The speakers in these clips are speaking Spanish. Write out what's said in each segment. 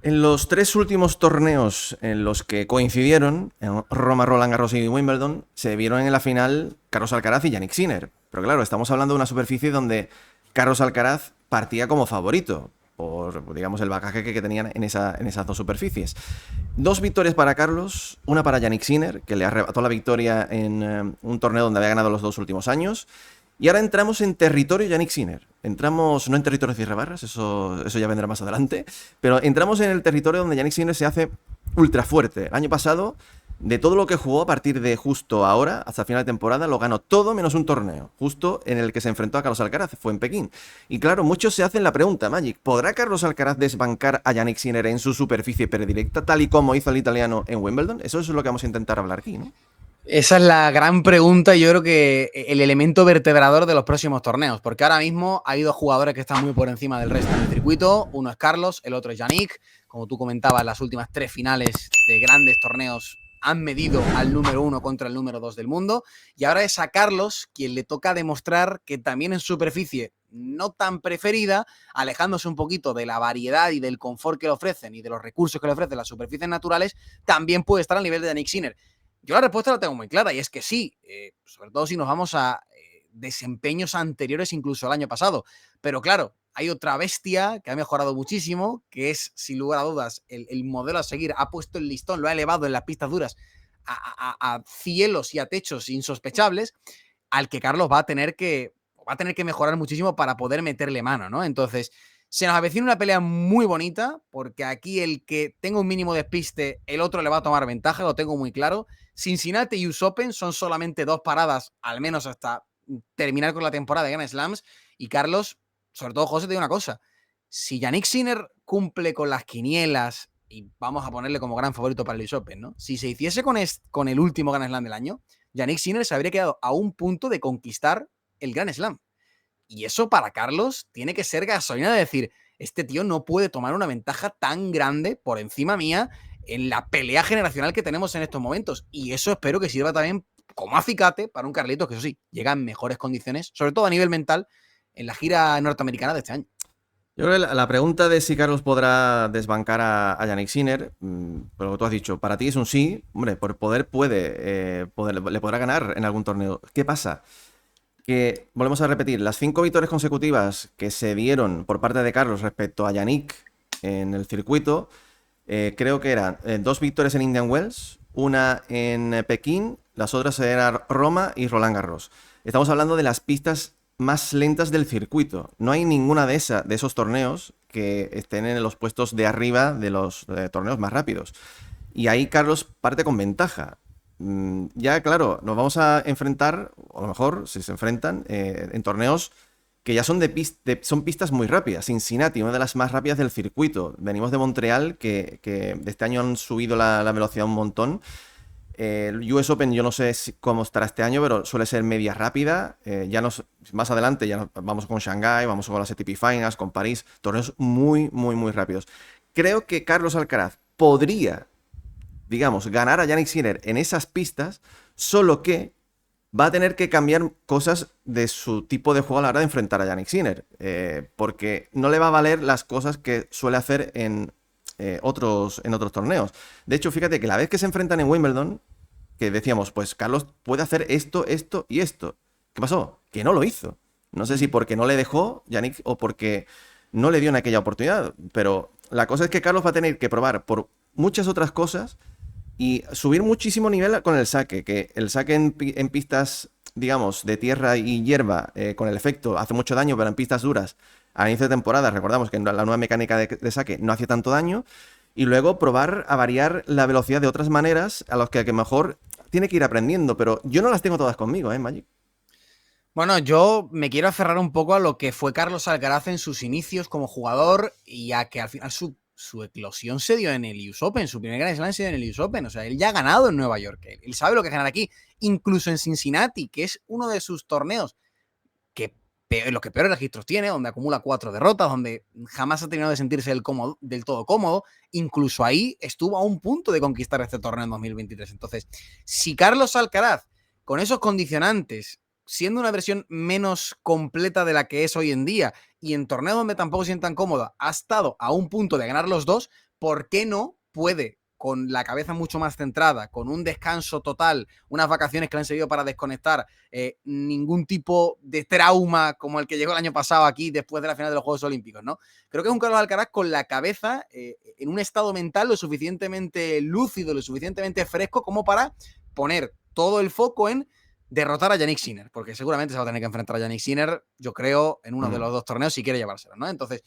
En los tres últimos torneos en los que coincidieron, en Roma, Roland Garros y Wimbledon, se vieron en la final Carlos Alcaraz y Jannik Sinner. Pero claro, estamos hablando de una superficie donde Carlos Alcaraz partía como favorito por, digamos, el bagaje que tenían en esas dos superficies. Dos victorias para Carlos, una para Jannik Sinner, que le arrebató la victoria en un torneo donde había ganado los dos últimos años. Y ahora entramos en territorio Jannik Sinner. Entramos no en territorio Cierre Barras, eso ya vendrá más adelante, pero entramos en el territorio donde Jannik Sinner se hace ultra fuerte. El año pasado, de todo lo que jugó a partir de justo ahora, hasta final de temporada, lo ganó todo menos un torneo, justo en el que se enfrentó a Carlos Alcaraz, fue en Pekín. Y claro, muchos se hacen la pregunta, Magic, ¿podrá Carlos Alcaraz desbancar a Jannik Sinner en su superficie predilecta, tal y como hizo el italiano en Wimbledon? Eso es lo que vamos a intentar hablar aquí, ¿no? Esa es la gran pregunta y yo creo que el elemento vertebrador de los próximos torneos, porque ahora mismo hay dos jugadores que están muy por encima del resto en el circuito, uno es Carlos, el otro es Jannik, como tú comentabas, las últimas tres finales de grandes torneos han medido al número 1 contra el número 2 del mundo, y ahora es a Carlos quien le toca demostrar que también en superficie no tan preferida, alejándose un poquito de la variedad y del confort que le ofrecen y de los recursos que le ofrecen las superficies naturales, también puede estar al nivel de Jannik Sinner. Yo la respuesta la tengo muy clara y es que sí, sobre todo si nos vamos a desempeños anteriores incluso al año pasado. Pero claro, hay otra bestia que ha mejorado muchísimo, que es, sin lugar a dudas, el modelo a seguir. Ha puesto el listón, lo ha elevado en las pistas duras a cielos y a techos insospechables, al que Carlos va a tener que mejorar muchísimo para poder meterle mano, ¿no? Entonces, se nos avecina una pelea muy bonita, porque aquí el que tenga un mínimo despiste, el otro le va a tomar ventaja, lo tengo muy claro. Cincinnati y US Open son solamente dos paradas, al menos hasta terminar con la temporada de Grand Slams. Y Carlos, sobre todo José, te digo una cosa. Si Jannik Sinner cumple con las quinielas, y vamos a ponerle como gran favorito para el US Open, ¿no? Si se hiciese con el último Grand Slam del año, Jannik Sinner se habría quedado a un punto de conquistar el Grand Slam. Y eso para Carlos tiene que ser gasolina de decir, este tío no puede tomar una ventaja tan grande por encima mía en la pelea generacional que tenemos en estos momentos. Y eso espero que sirva también como acicate para un Carlitos que, eso sí, llega en mejores condiciones, sobre todo a nivel mental, en la gira norteamericana de este año. Yo creo que la pregunta de si Carlos podrá desbancar a Jannik Sinner, por lo que tú has dicho, para ti es un sí. Hombre, por poder le podrá ganar en algún torneo. ¿Qué pasa? Que, volvemos a repetir, las 5 victorias consecutivas que se dieron por parte de Carlos respecto a Jannik en el circuito, creo que eran 2 victorias en Indian Wells, una en Pekín, las otras eran Roma y Roland Garros. Estamos hablando de las pistas más lentas del circuito. No hay ninguna de esos torneos que estén en los puestos de arriba de los torneos más rápidos. Y ahí Carlos parte con ventaja. Ya, claro, nos vamos a enfrentar, o a lo mejor, si se enfrentan, en torneos que ya son son pistas muy rápidas. Cincinnati, una de las más rápidas del circuito. Venimos de Montreal, que de este año han subido la velocidad un montón. El US Open yo no sé cómo estará este año, pero suele ser media rápida. Más adelante vamos con Shanghái, vamos con las ATP Finals, con París. Torneos muy, muy, muy rápidos. Creo que Carlos Alcaraz podría, digamos, ganar a Jannik Sinner en esas pistas, solo que va a tener que cambiar cosas de su tipo de juego a la hora de enfrentar a Jannik Sinner, porque no le va a valer las cosas que suele hacer en otros torneos. De hecho, fíjate que la vez que se enfrentan en Wimbledon, que decíamos, pues Carlos puede hacer esto, esto y esto. ¿Qué pasó? Que no lo hizo. No sé si porque no le dejó Jannik o porque no le dio en aquella oportunidad, pero la cosa es que Carlos va a tener que probar por muchas otras cosas y subir muchísimo nivel con el saque, que el saque en pistas, digamos, de tierra y hierba, con el efecto, hace mucho daño, pero en pistas duras, a inicio de temporada, recordamos que la nueva mecánica de saque no hacía tanto daño, y luego probar a variar la velocidad de otras maneras a los que mejor tiene que ir aprendiendo, pero yo no las tengo todas conmigo, Magic. Bueno, yo me quiero aferrar un poco a lo que fue Carlos Alcaraz en sus inicios como jugador y a que al final su eclosión se dio en el US Open, su primer Grand Slam se dio en el US Open, o sea, él ya ha ganado en Nueva York, él sabe lo que es ganar aquí, incluso en Cincinnati, que es uno de sus torneos que los que peores registros tiene, donde acumula 4 derrotas, donde jamás ha terminado de sentirse del todo cómodo, incluso ahí estuvo a un punto de conquistar este torneo en 2023. Entonces, si Carlos Alcaraz, con esos condicionantes, siendo una versión menos completa de la que es hoy en día, y en torneos donde tampoco se sientan cómoda, ha estado a un punto de ganar los dos, ¿por qué no puede, con la cabeza mucho más centrada, con un descanso total, unas vacaciones que le han servido para desconectar, ningún tipo de trauma como el que llegó el año pasado aquí después de la final de los Juegos Olímpicos, ¿no? Creo que es un Carlos Alcaraz con la cabeza en un estado mental lo suficientemente lúcido, lo suficientemente fresco como para poner todo el foco en derrotar a Jannik Sinner, porque seguramente se va a tener que enfrentar a Jannik Sinner, yo creo, en uno de los dos torneos si quiere llevárselo, ¿no? Entonces,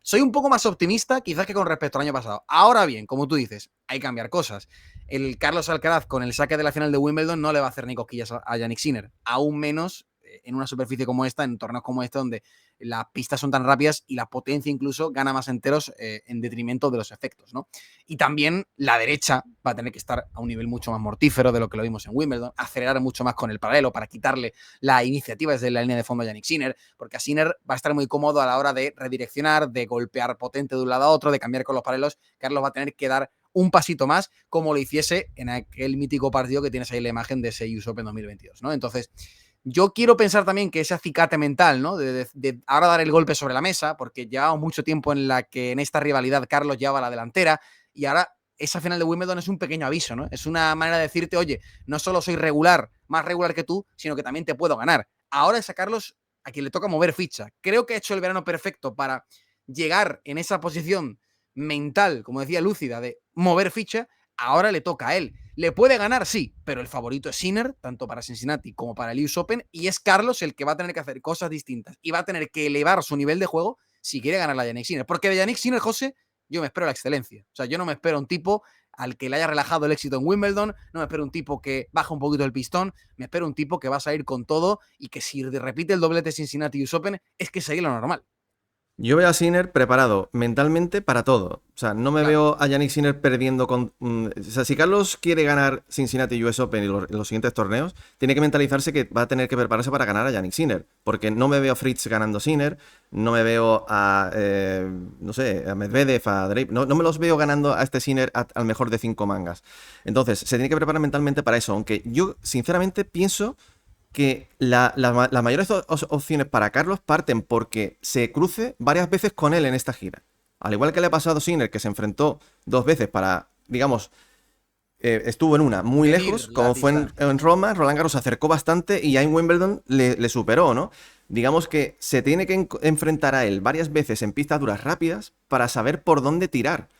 soy un poco más optimista quizás que con respecto al año pasado. Ahora bien, como tú dices, hay que cambiar cosas. El Carlos Alcaraz con el saque de la final de Wimbledon no le va a hacer ni cosquillas a Jannik Sinner, aún menos en una superficie como esta, en torneos como este, donde las pistas son tan rápidas y la potencia incluso gana más enteros en detrimento de los efectos, ¿no? Y también la derecha va a tener que estar a un nivel mucho más mortífero de lo que lo vimos en Wimbledon, acelerar mucho más con el paralelo para quitarle la iniciativa desde la línea de fondo a Jannik Sinner, porque a Sinner va a estar muy cómodo a la hora de redireccionar, de golpear potente de un lado a otro, de cambiar con los paralelos. Carlos va a tener que dar un pasito más, como lo hiciese en aquel mítico partido que tienes ahí la imagen de ese US Open 2022, ¿no? Entonces, yo quiero pensar también que ese acicate mental, ¿no? De ahora dar el golpe sobre la mesa, porque llevamos mucho tiempo en la que en esta rivalidad Carlos lleva la delantera y ahora esa final de Wimbledon es un pequeño aviso, ¿no? Es una manera de decirte, oye, no solo soy regular, más regular que tú, sino que también te puedo ganar. Ahora es a Carlos a quien le toca mover ficha. Creo que ha hecho el verano perfecto para llegar en esa posición mental, como decía lúcida, de mover ficha. Ahora le toca a él. ¿Le puede ganar? Sí, pero el favorito es Sinner, tanto para Cincinnati como para el US Open, y es Carlos el que va a tener que hacer cosas distintas y va a tener que elevar su nivel de juego si quiere ganar la Jannik Sinner. Porque de Jannik Sinner, José, yo me espero la excelencia. O sea, yo no me espero un tipo al que le haya relajado el éxito en Wimbledon, no me espero un tipo que baja un poquito el pistón, me espero un tipo que va a salir con todo y que si repite el doblete Cincinnati US Open es que sería lo normal. Yo veo a Sinner preparado mentalmente para todo. O sea, no me Claro. veo a Jannik Sinner perdiendo con... o sea, si Carlos quiere ganar Cincinnati US Open y los siguientes torneos, tiene que mentalizarse que va a tener que prepararse para ganar a Jannik Sinner. Porque no me veo a Fritz ganando Sinner, no me veo a, no sé, a Medvedev, a Drake, no me los veo ganando a este Sinner al mejor de 5 mangas. Entonces, se tiene que preparar mentalmente para eso. Aunque yo, sinceramente, pienso que las mayores opciones para Carlos parten porque se cruce varias veces con él en esta gira. Al igual que le ha pasado a Sinner, que se enfrentó 2 veces para, digamos, estuvo en una muy Medir lejos, la como fue distancia. en Roma. Roland Garros se acercó bastante y ya en Wimbledon le superó, ¿no? Digamos que se tiene que enfrentar a él varias veces en pistas duras rápidas para saber por dónde tirar.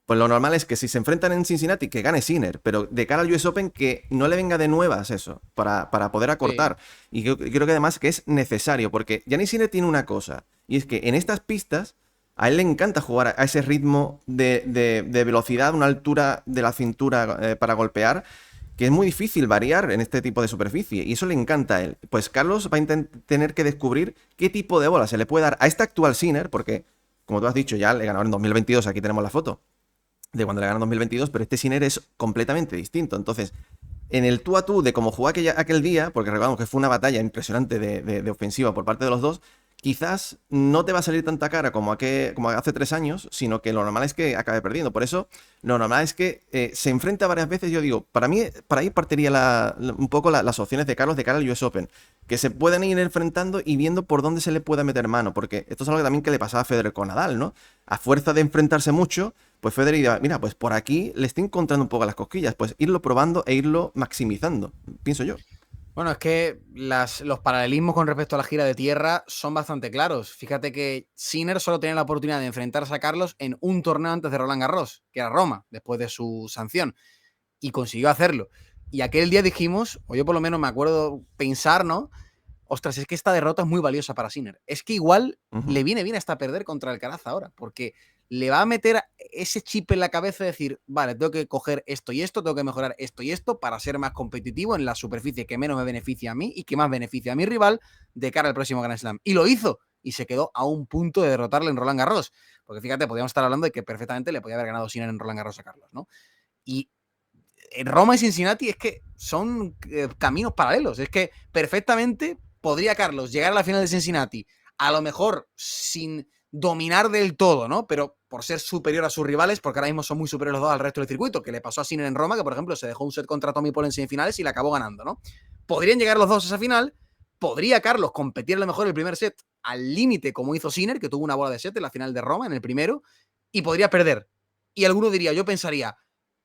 Pues lo normal es que si se enfrentan en Cincinnati, que gane Sinner, pero de cara al US Open, que no le venga de nuevas eso, para poder Sí. acortar. Y creo que además que es necesario, porque Giannis Sinner tiene una cosa, y es que en estas pistas, a él le encanta jugar a ese ritmo de velocidad, una altura de la cintura para golpear, que es muy difícil variar en este tipo de superficie, y eso le encanta a él. Pues Carlos va a tener que descubrir qué tipo de bola se le puede dar a este actual Sinner, porque, como tú has dicho, ya le ganaron en 2022, aquí tenemos la foto de cuando le ganó en 2022, pero este Sinner es completamente distinto. Entonces, en el tú a tú de cómo jugó aquel día, porque recordamos que fue una batalla impresionante de ofensiva por parte de los dos, quizás no te va a salir tanta cara como hace 3 años, sino que lo normal es que acabe perdiendo. Por eso, lo normal es que se enfrenta varias veces. Yo digo, para mí, para ahí partiría un poco las opciones de Carlos de cara al US Open, que se pueden ir enfrentando y viendo por dónde se le pueda meter mano, porque esto es algo también que le pasaba a Federer con Nadal, ¿no? A fuerza de enfrentarse mucho, pues Federer dirá, mira, pues por aquí le estoy encontrando un poco las cosquillas, pues irlo probando e irlo maximizando, pienso yo. Bueno, es que los paralelismos con respecto a la gira de tierra son bastante claros. Fíjate que Sinner solo tenía la oportunidad de enfrentarse a Carlos en un torneo antes de Roland Garros, que era Roma, después de su sanción, y consiguió hacerlo. Y aquel día dijimos, o yo por lo menos me acuerdo pensar, ¿no? Ostras, es que esta derrota es muy valiosa para Sinner. Es que igual Ujú. le viene bien hasta perder contra Alcaraz ahora, porque le va a meter ese chip en la cabeza de decir, vale, tengo que coger esto y esto, tengo que mejorar esto y esto para ser más competitivo en la superficie que menos me beneficia a mí y que más beneficia a mi rival de cara al próximo Grand Slam. Y lo hizo, y se quedó a un punto de derrotarle en Roland Garros. Porque fíjate, podríamos estar hablando de que perfectamente le podía haber ganado Sinner en Roland Garros a Carlos, ¿no? Y en Roma y Cincinnati es que son caminos paralelos. Es que perfectamente podría Carlos llegar a la final de Cincinnati, a lo mejor sin dominar del todo, ¿no? Pero por ser superior a sus rivales, porque ahora mismo son muy superiores los dos al resto del circuito, que le pasó a Sinner en Roma, que por ejemplo se dejó un set contra Tommy Paul en semifinales y la acabó ganando, ¿no? Podrían llegar los dos a esa final, podría Carlos competir a lo mejor el primer set al límite como hizo Sinner, que tuvo una bola de set en la final de Roma, en el primero, y podría perder. Y alguno diría, yo pensaría,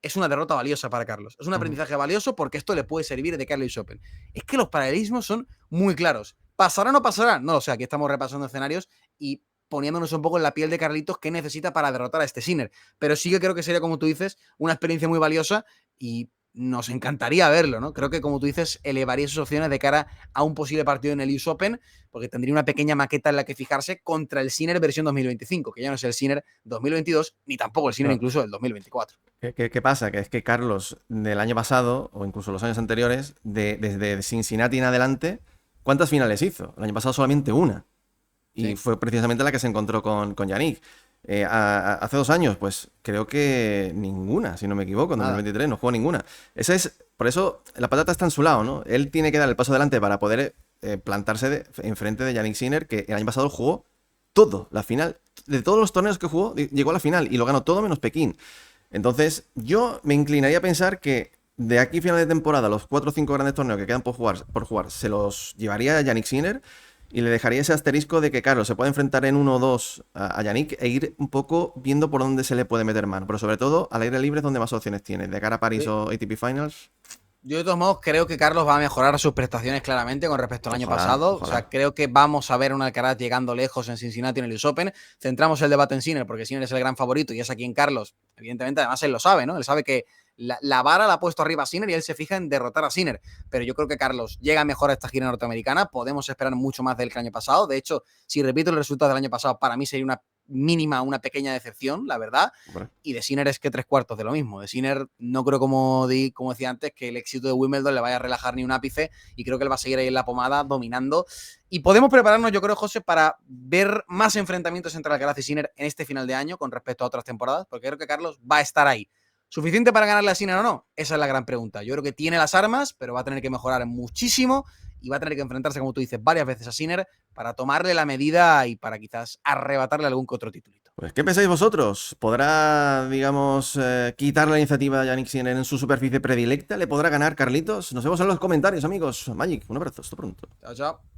es una derrota valiosa para Carlos. Es un aprendizaje valioso porque esto le puede servir de cara al US Open. Es que los paralelismos son muy claros. ¿Pasará o no pasará? No lo sé, aquí estamos repasando escenarios y poniéndonos un poco en la piel de Carlitos qué necesita para derrotar a este Sinner. Pero sí que creo que sería, como tú dices, una experiencia muy valiosa y nos encantaría verlo, ¿no? Creo que, como tú dices, elevaría sus opciones de cara a un posible partido en el US Open, porque tendría una pequeña maqueta en la que fijarse contra el Sinner versión 2025, que ya no es el Sinner 2022, ni tampoco el Sinner incluso del 2024. ¿Qué pasa? Que es que Carlos del año pasado, o incluso los años anteriores, desde Cincinnati en adelante, ¿cuántas finales hizo? El año pasado solamente una. Y sí, fue precisamente la que se encontró con Yannick. Hace 2 años, pues creo que ninguna, si no me equivoco, en 2023 no jugó ninguna. Por eso la patata está en su lado, ¿no? Él tiene que dar el paso adelante para poder plantarse enfrente de Yannick Sinner, que el año pasado jugó todo, la final. De todos los torneos que jugó, llegó a la final y lo ganó todo menos Pekín. Entonces, yo me inclinaría a pensar que de aquí a final de temporada, los 4 o 5 grandes torneos que quedan por jugar se los llevaría a Yannick Sinner. Y le dejaría ese asterisco de que, claro, se puede enfrentar en 1 o 2 a Yannick e ir un poco viendo por dónde se le puede meter mano. Pero sobre todo, al aire libre es donde más opciones tiene. De cara a París o ATP Finals. Yo de todos modos creo que Carlos va a mejorar sus prestaciones claramente con respecto al año pasado. Ojalá. O sea, creo que vamos a ver un Alcaraz llegando lejos en Cincinnati en el US Open. Centramos el debate en Sinner porque Sinner es el gran favorito y es aquí en Carlos. Evidentemente, además él lo sabe, ¿no? Él sabe que la vara la ha puesto arriba a Sinner y él se fija en derrotar a Sinner. Pero yo creo que Carlos llega mejor a esta gira norteamericana. Podemos esperar mucho más de él que el año pasado. De hecho, si repito el resultado del año pasado, para mí sería una pequeña decepción, la verdad. Bueno. Y de Sinner es que 3/4 de lo mismo. De Sinner no creo, como decía antes, que el éxito de Wimbledon le vaya a relajar ni un ápice y creo que él va a seguir ahí en la pomada dominando. Y podemos prepararnos, yo creo, José, para ver más enfrentamientos entre Alcaraz y Sinner en este final de año con respecto a otras temporadas, porque creo que Carlos va a estar ahí. ¿Suficiente para ganarle a Sinner o no? Esa es la gran pregunta. Yo creo que tiene las armas, pero va a tener que mejorar muchísimo y va a tener que enfrentarse, como tú dices, varias veces a Sinner para tomarle la medida y para quizás arrebatarle algún que otro titulito. Pues, ¿qué pensáis vosotros? ¿Podrá, digamos, quitar la iniciativa a Yannick Sinner en su superficie predilecta? ¿Le podrá ganar Carlitos? Nos vemos en los comentarios, amigos. Magic, un abrazo, hasta pronto. Chao, chao.